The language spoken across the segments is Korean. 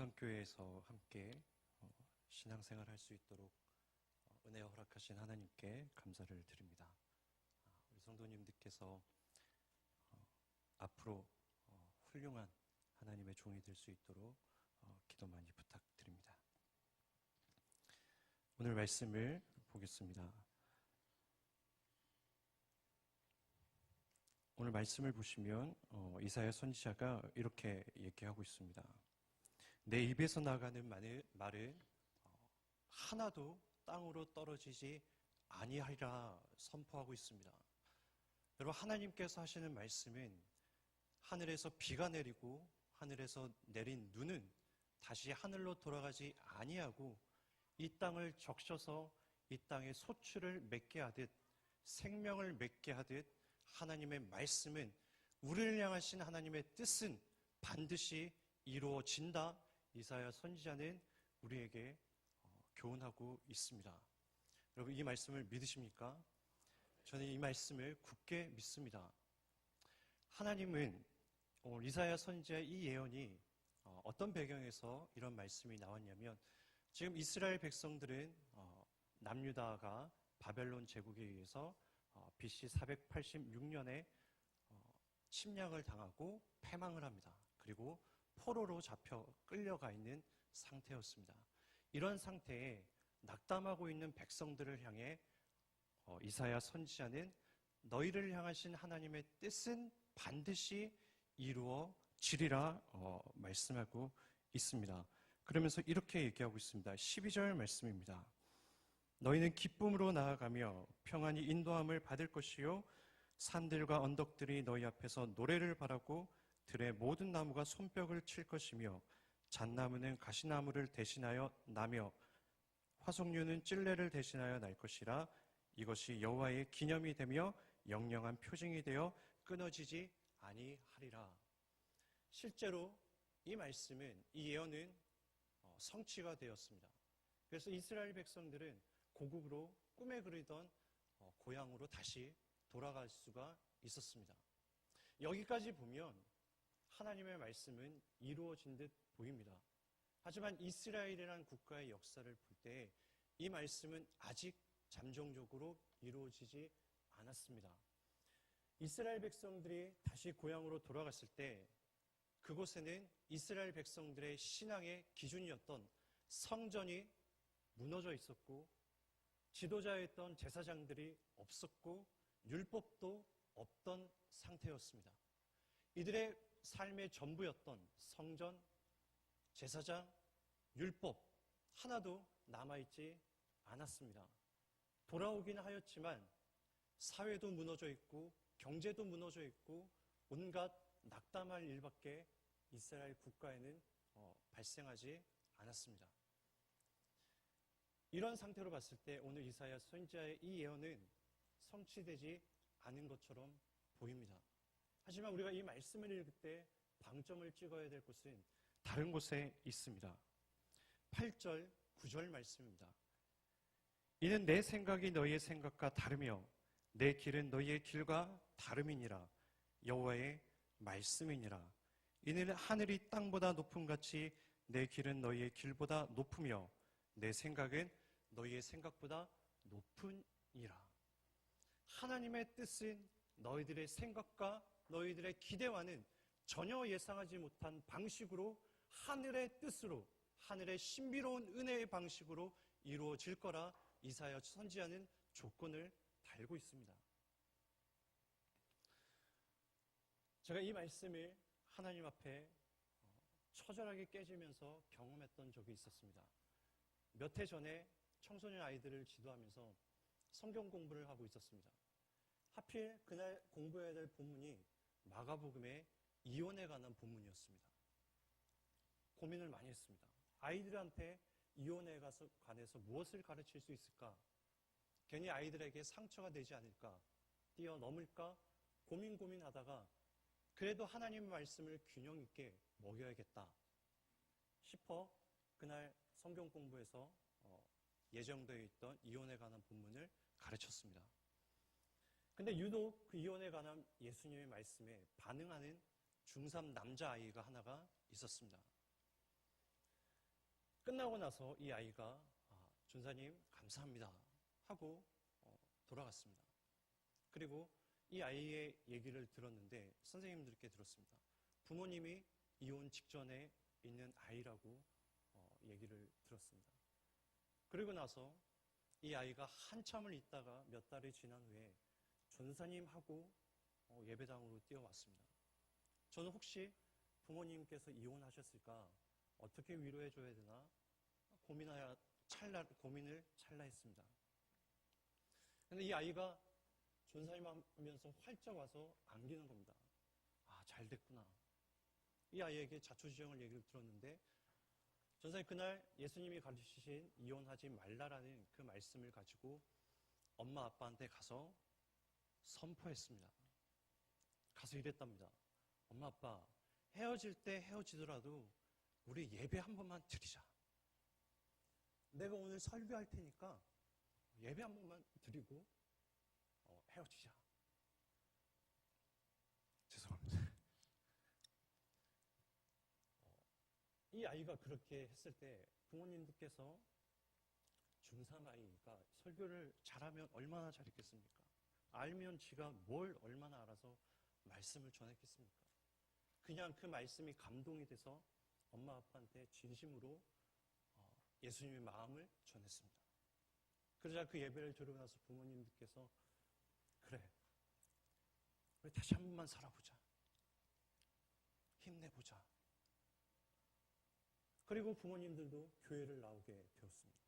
동산교회에서 함께 신앙생활 할 수 있도록 은혜 허락하신 하나님께 감사를 드립니다. 우리 성도님들께서 앞으로 훌륭한 하나님의 종이 될 수 있도록 기도 많이 부탁드립니다. 오늘 말씀을 보겠습니다. 오늘 말씀을 보시면 이사야 선지자가 이렇게 얘기하고 있습니다. 내 입에서 나가는 말은 하나도 땅으로 떨어지지 아니하리라 선포하고 있습니다. 여러분, 하나님께서 하시는 말씀은 하늘에서 비가 내리고 하늘에서 내린 눈은 다시 하늘로 돌아가지 아니하고 이 땅을 적셔서 이 땅에 소출을 맺게 하듯 생명을 맺게 하듯 하나님의 말씀은, 우리를 향하신 하나님의 뜻은 반드시 이루어진다. 이사야 선지자는 우리에게 교훈하고 있습니다. 여러분, 이 말씀을 믿으십니까? 저는 이 말씀을 굳게 믿습니다. 하나님은 이사야 선지자의 이 예언이 어떤 배경에서 이런 말씀이 나왔냐면, 지금 이스라엘 백성들은 남유다가 바벨론 제국에 의해서 BC 486년에 침략을 당하고 패망을 합니다. 그리고 포로로 잡혀 끌려가 있는 상태였습니다. 이런 상태에 낙담하고 있는 백성들을 향해 이사야 선지자는 너희를 향하신 하나님의 뜻은 반드시 이루어지리라 말씀하고 있습니다. 그러면서 이렇게 얘기하고 있습니다. 12절 말씀입니다. 너희는 기쁨으로 나아가며 평안히 인도함을 받을 것이요 산들과 언덕들이 너희 앞에서 노래를 바라고 들의 모든 나무가 손뼉을 칠 것이며 잣나무는 가시나무를 대신하여 나며 화석류는 찔레를 대신하여 날 것이라. 이것이 여호와의 기념이 되며 영영한 표징이 되어 끊어지지 아니하리라. 실제로 이 말씀은, 이 예언은 성취가 되었습니다. 그래서 이스라엘 백성들은 고국으로 꿈에 그리던 고향으로 다시 돌아갈 수가 있었습니다. 여기까지 보면 하나님의 말씀은 이루어진 듯 보입니다. 하지만 이스라엘이라는 국가의 역사를 볼 때 이 말씀은 아직 잠정적으로 이루어지지 않았습니다. 이스라엘 백성들이 다시 고향으로 돌아갔을 때 그곳에는 이스라엘 백성들의 신앙의 기준이었던 성전이 무너져 있었고, 지도자였던 제사장들이 없었고, 율법도 없던 상태였습니다. 이들의 삶의 전부였던 성전, 제사장, 율법 하나도 남아있지 않았습니다. 돌아오긴 하였지만 사회도 무너져 있고 경제도 무너져 있고 온갖 낙담할 일밖에 이스라엘 국가에는 발생하지 않았습니다. 이런 상태로 봤을 때 오늘 이사야 선지자의 이 예언은 성취되지 않은 것처럼 보입니다. 하지만 우리가 이 말씀을 읽을 때 방점을 찍어야 될 곳은 다른 곳에 있습니다. 8절, 9절 말씀입니다. 이는 내 생각이 너희의 생각과 다르며 내 길은 너희의 길과 다름이니라. 여호와의 말씀이니라. 이는 하늘이 땅보다 높음 같이 내 길은 너희의 길보다 높으며 내 생각은 너희의 생각보다 높으니라. 하나님의 뜻은 너희들의 생각과 너희들의 기대와는 전혀 예상하지 못한 방식으로, 하늘의 뜻으로, 하늘의 신비로운 은혜의 방식으로 이루어질 거라 이사야 선지자는 조건을 달고 있습니다. 제가 이 말씀을 하나님 앞에 처절하게 깨지면서 경험했던 적이 있었습니다. 몇 해 전에 청소년 아이들을 지도하면서 성경 공부를 하고 있었습니다. 하필 그날 공부해야 될 본문이 마가복음의 이혼에 관한 본문이었습니다. 고민을 많이 했습니다. 아이들한테 이혼에 관해서 무엇을 가르칠 수 있을까? 괜히 아이들에게 상처가 되지 않을까? 뛰어넘을까? 고민하다가 그래도 하나님의 말씀을 균형 있게 먹여야겠다 싶어 그날 성경 공부에서 예정되어 있던 이혼에 관한 본문을 가르쳤습니다. 근데 유독 그 이혼에 관한 예수님의 말씀에 반응하는 중3 남자아이가 하나가 있었습니다. 끝나고 나서 이 아이가 전사님 감사합니다 하고 돌아갔습니다. 그리고 이 아이의 얘기를 들었는데 선생님들께 들었습니다. 부모님이 이혼 직전에 있는 아이라고 얘기를 들었습니다. 그리고 나서 이 아이가 한참을 있다가 몇 달이 지난 후에 전사님하고 예배당으로 뛰어왔습니다. 저는 혹시 부모님께서 이혼하셨을까 어떻게 위로해줘야 되나 고민을 찰나 했습니다. 근데 이 아이가 전사님 하면서 활짝 와서 안기는 겁니다. 잘 됐구나. 이 아이에게 자초지종을 얘기를 들었는데 전사님 그날 예수님이 가르치신 이혼하지 말라라는 그 말씀을 가지고 엄마 아빠한테 가서 선포했습니다. 가서 이랬답니다. 엄마 아빠 헤어질 때 헤어지더라도 우리 예배 한 번만 드리자. 내가 오늘 설교할 테니까 예배 한 번만 드리고 헤어지자. 죄송합니다. 이 아이가 그렇게 했을 때 부모님들께서 중3 아이가 설교를 잘하면 얼마나 잘했겠습니까? 알면 지가 뭘 얼마나 알아서 말씀을 전했겠습니까? 그냥 그 말씀이 감동이 돼서 엄마 아빠한테 진심으로 예수님의 마음을 전했습니다. 그러자 그 예배를 들으고 나서 부모님들께서 그래, 우리 다시 한 번만 살아보자. 힘내보자. 그리고 부모님들도 교회를 나오게 되었습니다.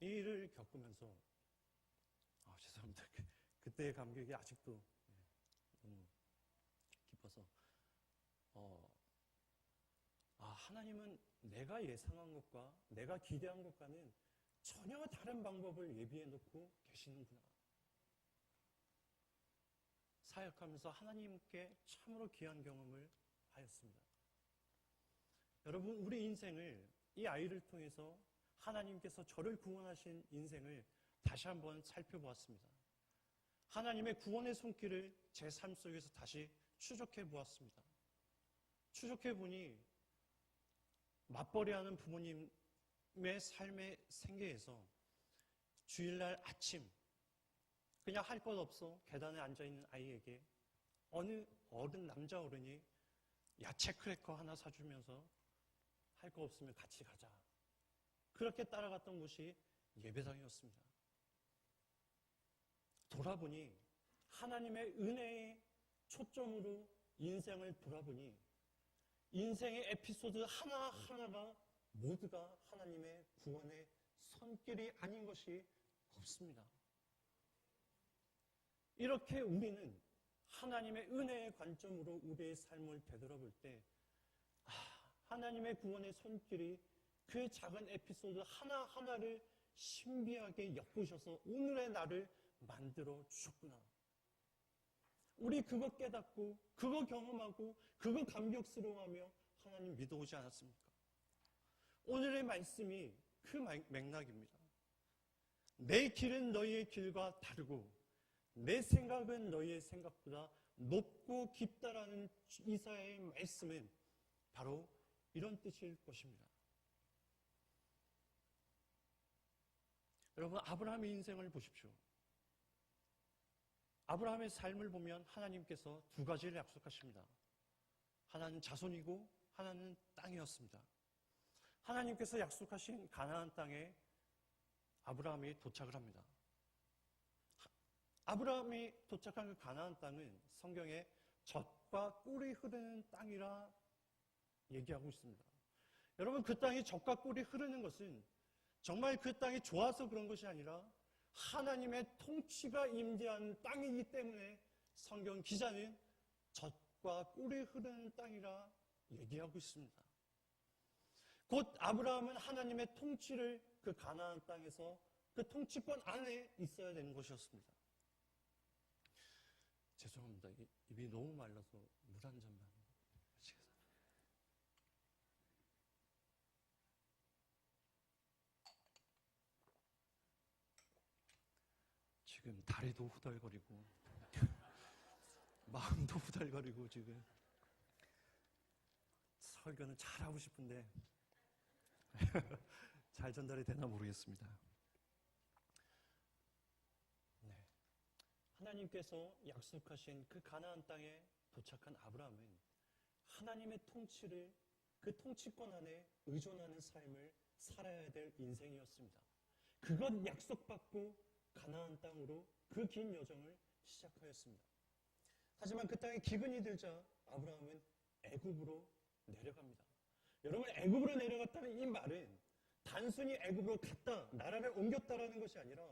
이 일을 겪으면서 죄송합니다. 그때의 감격이 아직도 너무 깊어서 하나님은 내가 예상한 것과 내가 기대한 것과는 전혀 다른 방법을 예비해 놓고 계시는구나. 사역하면서 하나님께 참으로 귀한 경험을 하였습니다. 여러분, 우리 인생을 이 아이를 통해서 하나님께서 저를 구원하신 인생을 다시 한번 살펴보았습니다. 하나님의 구원의 손길을 제 삶 속에서 다시 추적해 보았습니다. 추적해 보니 맞벌이하는 부모님의 삶의 생계에서 주일날 아침 그냥 할 것 없어 계단에 앉아있는 아이에게 어느 남자 어른이 야채 크래커 하나 사주면서 할 거 없으면 같이 가자. 그렇게 따라갔던 곳이 예배당이었습니다. 돌아보니 하나님의 은혜의 초점으로 인생을 돌아보니 인생의 에피소드 하나하나가 모두가 하나님의 구원의 손길이 아닌 것이 없습니다. 이렇게 우리는 하나님의 은혜의 관점으로 우리의 삶을 되돌아볼 때 하나님의 구원의 손길이 그 작은 에피소드 하나하나를 신비하게 엮으셔서 오늘의 나를 만들어 주셨구나. 우리 그거 깨닫고 그거 경험하고 그거 감격스러워하며 하나님 믿어오지 않았습니까? 오늘의 말씀이 그 맥락입니다. 내 길은 너희의 길과 다르고 내 생각은 너희의 생각보다 높고 깊다라는 이사야의 말씀은 바로 이런 뜻일 것입니다. 여러분, 아브라함의 인생을 보십시오. 아브라함의 삶을 보면 하나님께서 두 가지를 약속하십니다. 하나는 자손이고 하나는 땅이었습니다. 하나님께서 약속하신 가나안 땅에 아브라함이 도착을 합니다. 아브라함이 도착한 그 가나안 땅은 성경에 젖과 꿀이 흐르는 땅이라 얘기하고 있습니다. 여러분, 그 땅이 젖과 꿀이 흐르는 것은 정말 그 땅이 좋아서 그런 것이 아니라 하나님의 통치가 임재하는 땅이기 때문에 성경 기자는 젖과 꿀이 흐르는 땅이라 얘기하고 있습니다. 곧 아브라함은 하나님의 통치를 그 가나안 땅에서 그 통치권 안에 있어야 되는 것이었습니다. 죄송합니다. 입이 너무 말라서 물 한 잔만 마시겠습니다. 지금 다리도 후달거리고 마음도 후달거리고 지금 이거는 잘하고 싶은데 잘 전달이 되나 모르겠습니다. 네. 하나님께서 약속하신 그 가나안 땅에 도착한 아브라함은 하나님의 통치를, 그 통치권 안에 의존하는 삶을 살아야 될 인생이었습니다. 그것 약속받고 가나안 땅으로 그 긴 여정을 시작하였습니다. 하지만 그 땅에 기근이 들자 아브라함은 애굽으로 내려갑니다. 여러분, 애굽으로 내려갔다는 이 말은 단순히 애굽으로 갔다, 나라를 옮겼다라는 것이 아니라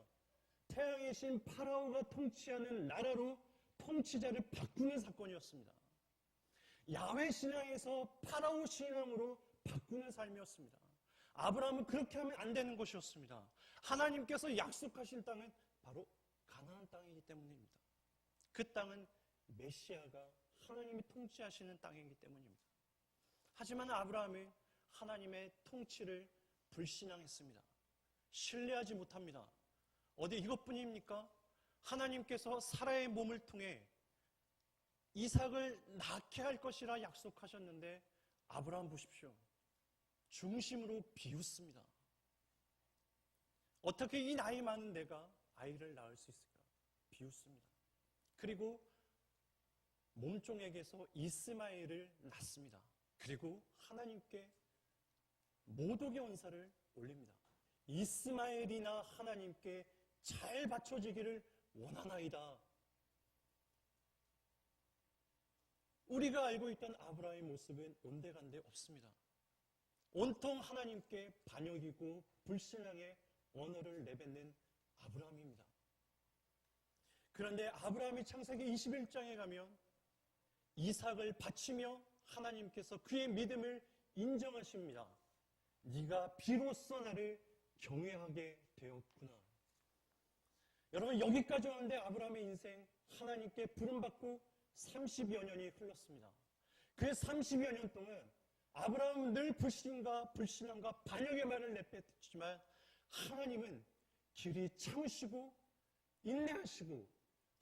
태양의 신 파라오가 통치하는 나라로 통치자를 바꾸는 사건이었습니다. 야훼 신앙에서 파라오 신앙으로 바꾸는 삶이었습니다. 아브라함은 그렇게 하면 안 되는 것이었습니다. 하나님께서 약속하신 땅은 바로 가나안 땅이기 때문입니다. 그 땅은 메시아가 하나님이 통치하시는 땅이기 때문입니다. 하지만 아브라함은 하나님의 통치를 불신앙했습니다. 신뢰하지 못합니다. 어디 이것뿐입니까? 하나님께서 사라의 몸을 통해 이삭을 낳게 할 것이라 약속하셨는데 아브라함 보십시오. 중심으로 비웃습니다. 어떻게 이 나이 많은 내가 아이를 낳을 수 있을까? 비웃습니다. 그리고 몸종에게서 이스마엘을 낳습니다. 그리고 하나님께 모독의 원사를 올립니다. 이스마엘이나 하나님께 잘 바쳐지기를 원하나이다. 우리가 알고 있던 아브라함의 모습은 온데간데 없습니다. 온통 하나님께 반역이고 불신앙의 언어를 내뱉는 아브라함입니다. 그런데 아브라함이 창세기 21장에 가면 이삭을 바치며 하나님께서 그의 믿음을 인정하십니다. 네가 비로소 나를 경외하게 되었구나. 여러분, 여기까지 오는데 아브라함의 인생 하나님께 부름받고 30여 년이 흘렀습니다. 그 30여 년 동안 아브라함은 늘 불신앙과 반역의 말을 내뱉었지만 하나님은 길이 참으시고 인내하시고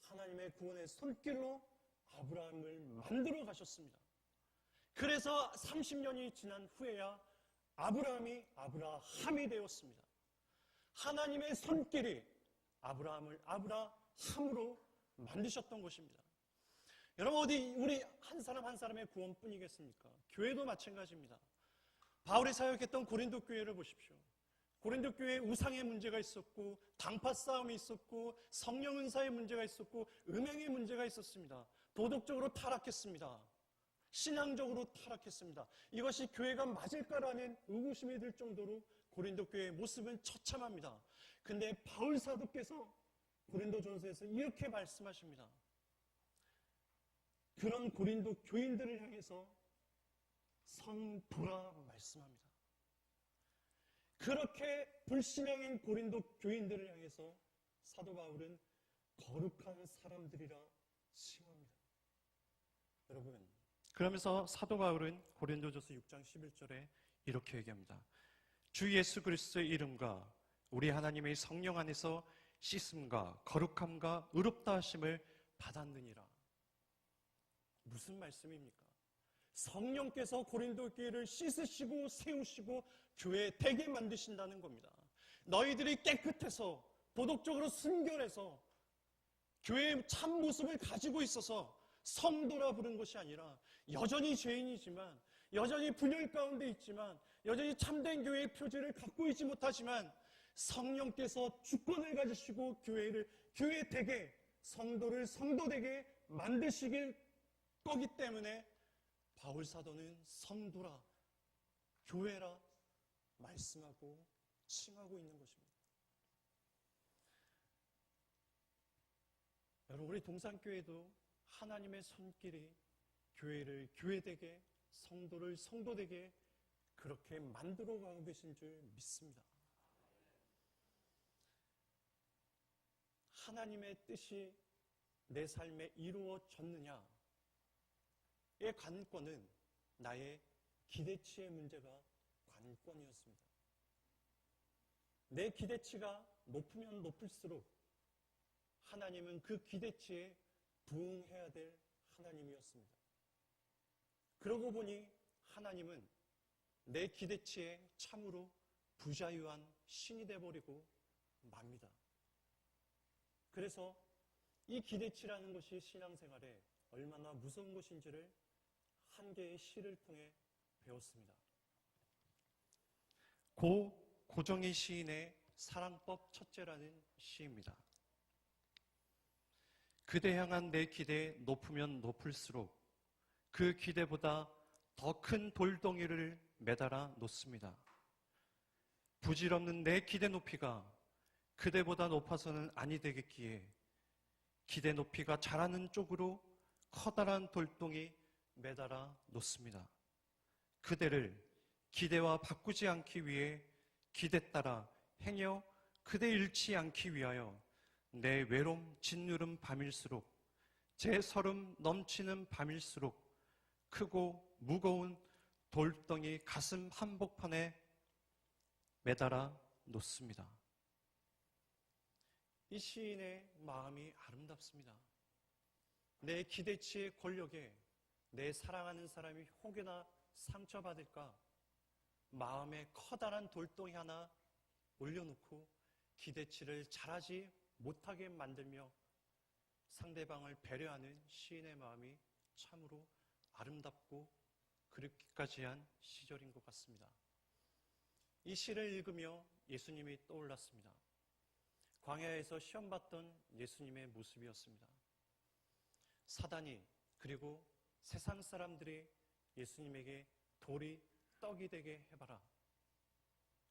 하나님의 구원의 손길로 아브라함을 만들어 가셨습니다. 그래서 30년이 지난 후에야 아브라함이 아브라함이 되었습니다. 하나님의 손길이 아브라함을 아브라함으로 만드셨던 것입니다. 여러분, 어디 우리 한 사람 한 사람의 구원뿐이겠습니까? 교회도 마찬가지입니다. 바울이 사역했던 고린도 교회를 보십시오. 고린도 교회에 우상의 문제가 있었고 당파 싸움이 있었고 성령 은사의 문제가 있었고 음행의 문제가 있었습니다. 도덕적으로 타락했습니다. 신앙적으로 타락했습니다. 이것이 교회가 맞을까라는 의구심이 들 정도로 고린도 교회의 모습은 처참합니다. 근데 바울 사도께서 고린도전서에서 이렇게 말씀하십니다. 그런 고린도 교인들을 향해서 성도라 말씀합니다. 그렇게 불신앙인 고린도 교인들을 향해서 사도 바울은 거룩한 사람들이라 칭합니다. 여러분, 그러면서 사도 바울은 고린도전서 6장 11절에 이렇게 얘기합니다. 주 예수 그리스도의 이름과 우리 하나님의 성령 안에서 씻음과 거룩함과 의롭다 하심을 받았느니라. 무슨 말씀입니까? 성령께서 고린도 교회를 씻으시고 세우시고 교회 되게 만드신다는 겁니다. 너희들이 깨끗해서 도덕적으로 순결해서 교회의 참 모습을 가지고 있어서 성도라 부른 것이 아니라 여전히 죄인이지만 여전히 분열 가운데 있지만 여전히 참된 교회의 표지를 갖고 있지 못하지만 성령께서 주권을 가지시고 교회 되게 성도를 성도되게 만드시길 거기 때문에 바울 사도는 성도라 교회라 말씀하고 칭하고 있는 것입니다. 여러분, 우리 동산교회도 하나님의 손길이 교회를 교회되게 성도를 성도되게 그렇게 만들어가고 계신 줄 믿습니다. 하나님의 뜻이 내 삶에 이루어졌느냐의 관건은 나의 기대치의 문제가 관건이었습니다. 내 기대치가 높으면 높을수록 하나님은 그 기대치에 부응해야 될 하나님이었습니다. 그러고 보니 하나님은 내 기대치에 참으로 부자유한 신이 돼버리고 맙니다. 그래서 이 기대치라는 것이 신앙생활에 얼마나 무서운 것인지를 한 개의 시를 통해 배웠습니다. 고정희 시인의 사랑법 첫째라는 시입니다. 그대 향한 내 기대 높으면 높을수록 그 기대보다 더 큰 돌덩이를 매달아 놓습니다. 부질없는 내 기대 높이가 그대보다 높아서는 아니 되겠기에 기대 높이가 자라는 쪽으로 커다란 돌덩이 매달아 놓습니다. 그대를 기대와 바꾸지 않기 위해 기대 따라 행여 그대 잃지 않기 위하여 내 외로움 짓누른 밤일수록 제 설움 넘치는 밤일수록 크고 무거운 돌덩이 가슴 한복판에 매달아 놓습니다. 이 시인의 마음이 아름답습니다. 내 기대치의 권력에 내 사랑하는 사람이 혹여나 상처받을까 마음에 커다란 돌덩이 하나 올려놓고 기대치를 잘하지 못하게 만들며 상대방을 배려하는 시인의 마음이 참으로 아름답고 그립기까지 한 시절인 것 같습니다. 이 시를 읽으며 예수님이 떠올랐습니다. 광야에서 시험받던 예수님의 모습이었습니다. 사단이 그리고 세상 사람들이 예수님에게 돌이 떡이 되게 해봐라.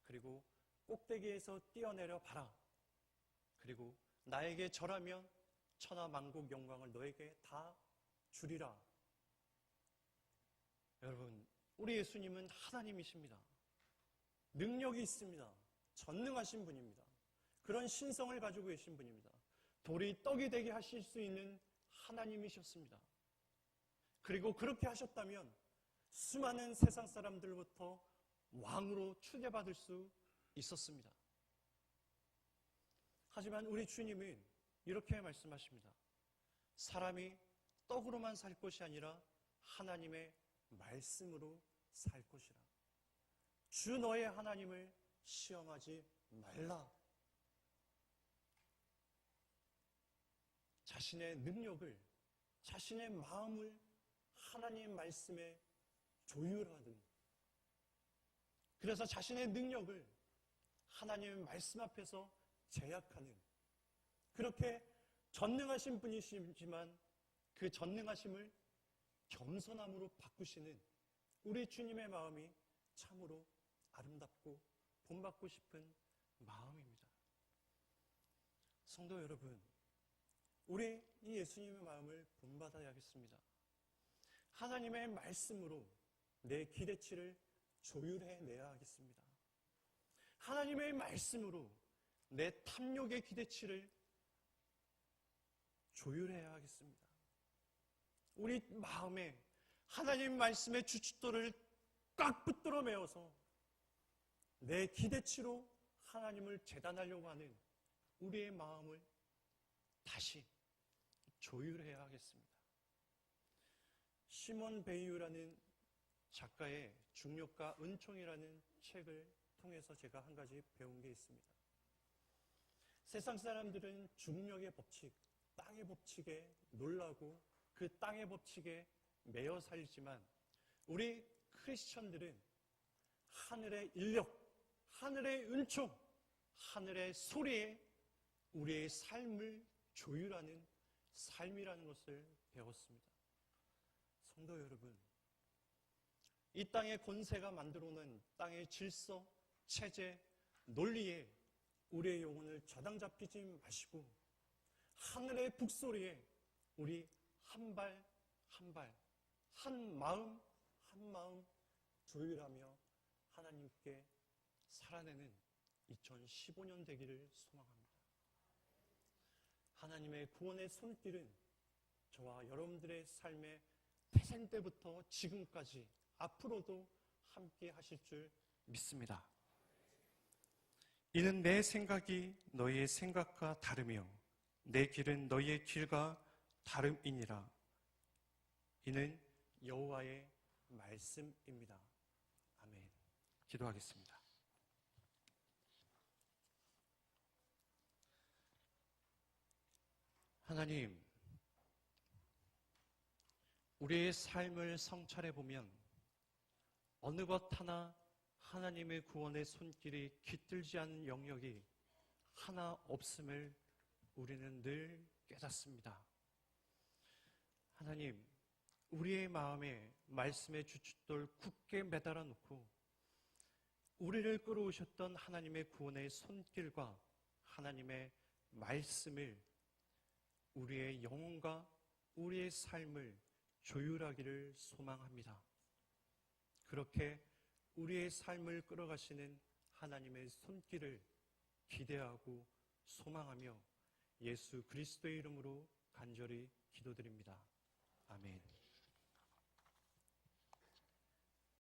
그리고 꼭대기에서 뛰어내려 봐라. 그리고 나에게 절하면 천하 만국 영광을 너에게 다 주리라. 여러분, 우리 예수님은 하나님이십니다. 능력이 있습니다. 전능하신 분입니다. 그런 신성을 가지고 계신 분입니다. 돌이 떡이 되게 하실 수 있는 하나님이셨습니다. 그리고 그렇게 하셨다면 수많은 세상 사람들로부터 왕으로 추대받을 수 있었습니다. 하지만 우리 주님은 이렇게 말씀하십니다. 사람이 떡으로만 살 것이 아니라 하나님의 말씀으로 살 것이라. 주 너의 하나님을 시험하지 말라. 자신의 능력을, 자신의 마음을 하나님의 말씀에 조율하는, 그래서 자신의 능력을 하나님의 말씀 앞에서 제약하는, 그렇게 전능하신 분이시지만 그 전능하심을 겸손함으로 바꾸시는 우리 주님의 마음이 참으로 아름답고 본받고 싶은 마음입니다. 성도 여러분, 우리 이 예수님의 마음을 본받아야겠습니다. 하나님의 말씀으로 내 기대치를 조율해내야 하겠습니다. 하나님의 말씀으로 내 탐욕의 기대치를 조율해야 하겠습니다. 우리 마음에 하나님 말씀의 주춧돌을 꽉 붙들어 메어서 내 기대치로 하나님을 재단하려고 하는 우리의 마음을 다시 조율해야 하겠습니다. 시몬 베이유라는 작가의 중력과 은총이라는 책을 통해서 제가 한 가지 배운 게 있습니다. 세상 사람들은 중력의 법칙, 땅의 법칙에 놀라고 그 땅의 법칙에 매여 살지만 우리 크리스천들은 하늘의 인력, 하늘의 은총, 하늘의 소리에 우리의 삶을 조율하는 삶이라는 것을 배웠습니다. 성도 여러분, 이 땅의 권세가 만들어놓은 땅의 질서, 체제, 논리에 우리의 영혼을 저당 잡히지 마시고 하늘의 북소리에 우리 한 발 한 발, 한 마음 한 마음 조율하며 하나님께 살아내는 2015년 되기를 소망합니다. 하나님의 구원의 손길은 저와 여러분들의 삶의 태생 때부터 지금까지 앞으로도 함께 하실 줄 믿습니다. 이는 내 생각이 너희의 생각과 다르며 내 길은 너희의 길과 다름이니라. 이는 여호와의 말씀입니다. 아멘. 기도하겠습니다. 하나님, 우리의 삶을 성찰해 보면 어느 것 하나 하나님의 구원의 손길이 깃들지 않은 영역이 하나 없음을 우리는 늘 깨닫습니다. 하나님, 우리의 마음에 말씀의 주춧돌 굳게 매달아 놓고 우리를 끌어오셨던 하나님의 구원의 손길과 하나님의 말씀을 우리의 영혼과 우리의 삶을 조율하기를 소망합니다. 그렇게 우리의 삶을 끌어가시는 하나님의 손길을 기대하고 소망하며 예수 그리스도의 이름으로 간절히 기도드립니다.